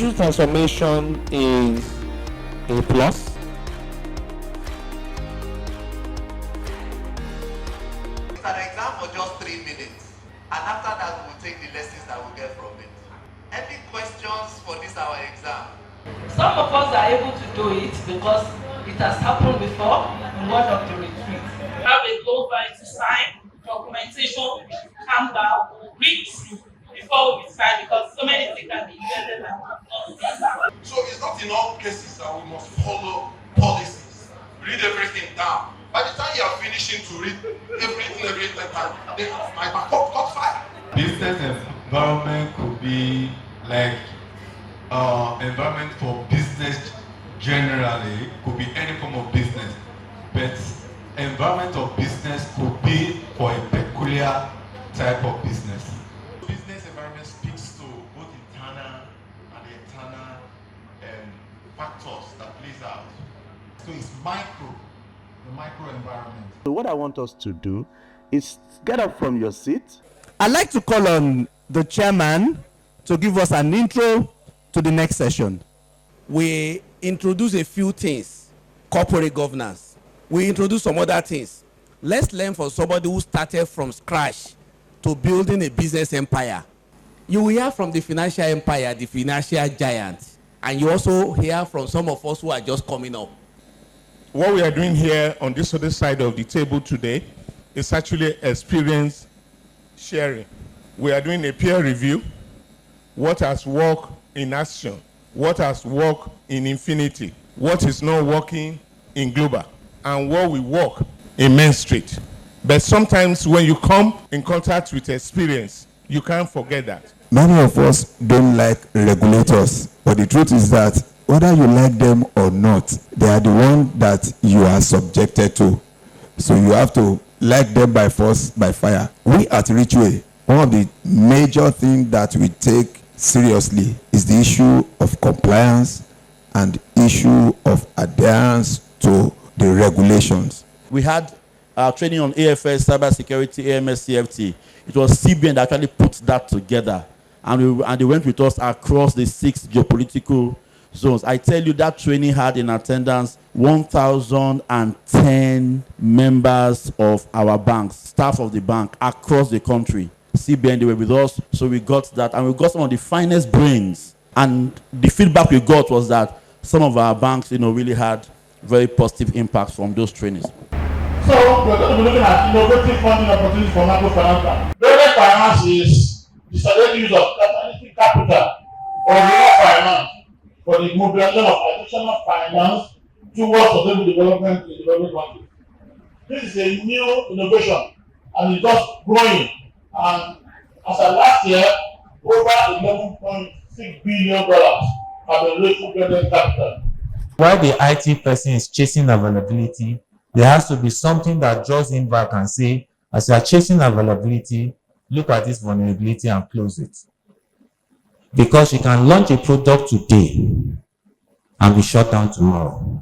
Digital transformation is a plus. It's an exam for just 3 minutes, and after that we'll take the lessons that we get from it. Any questions for this our exam? Some of us are able to do it because it has happened before in one of the retreats. Have a goal by to sign, documentation, calm down, read through before we sign because so many things can be embedded and not seen. So it's not in all cases that we must follow policies, read everything down. By the time you are finishing to read every time, my got fire. Business environment could be like environment for business generally, could be any form of business, but environment of business could be for a peculiar type of business. Business environment speaks to both internal and external factors that plays out. So it's the micro environment. So what I want us to do is get up from your seat. I'd like to call on the chairman to give us an intro to the next session. We introduce a few things, corporate governance. We introduce some other things. Let's learn from somebody who started from scratch to building a business empire. You will hear from the financial empire, the financial giant, and you also hear from some of us who are just coming up. What we are doing here on this other side of the table today is actually experience sharing. We are doing a peer review. What has worked in action? What has worked in Infinity? What is not working in Global? And what will work in Main Street? But sometimes when you come in contact with experience, you can't forget that. Many of us don't like regulators, but the truth is that whether you like them or not, they are the one that you are subjected to. So you have to like them by force, by fire. We at Richway, one of the major things that we take seriously is the issue of compliance and issue of adherence to the regulations. We had training on AFS, cybersecurity, AMS, CFT. It was CBN that actually put that together. And they went with us across the 6 geopolitical zones. I tell you, that training had in attendance 1,010 members of our banks, staff of the bank across the country. CBN, they were with us, so we got that. And we got some of the finest brains. And the feedback we got was that some of our banks, really had very positive impacts from those trainings. So we're going to be looking at innovative funding opportunities for microfinance. Direct finance is the strategic use of catalytic capital or real finance for the mobilization of additional finance towards sustainable development in developing countries. This is a new innovation and it's just growing. And as of last year, over $11.6 billion have been raised through credit capital. While the IT person is chasing availability, there has to be something that draws him back and say, as you are chasing availability, look at this vulnerability and close it. Because you can launch a product today and be shut down tomorrow.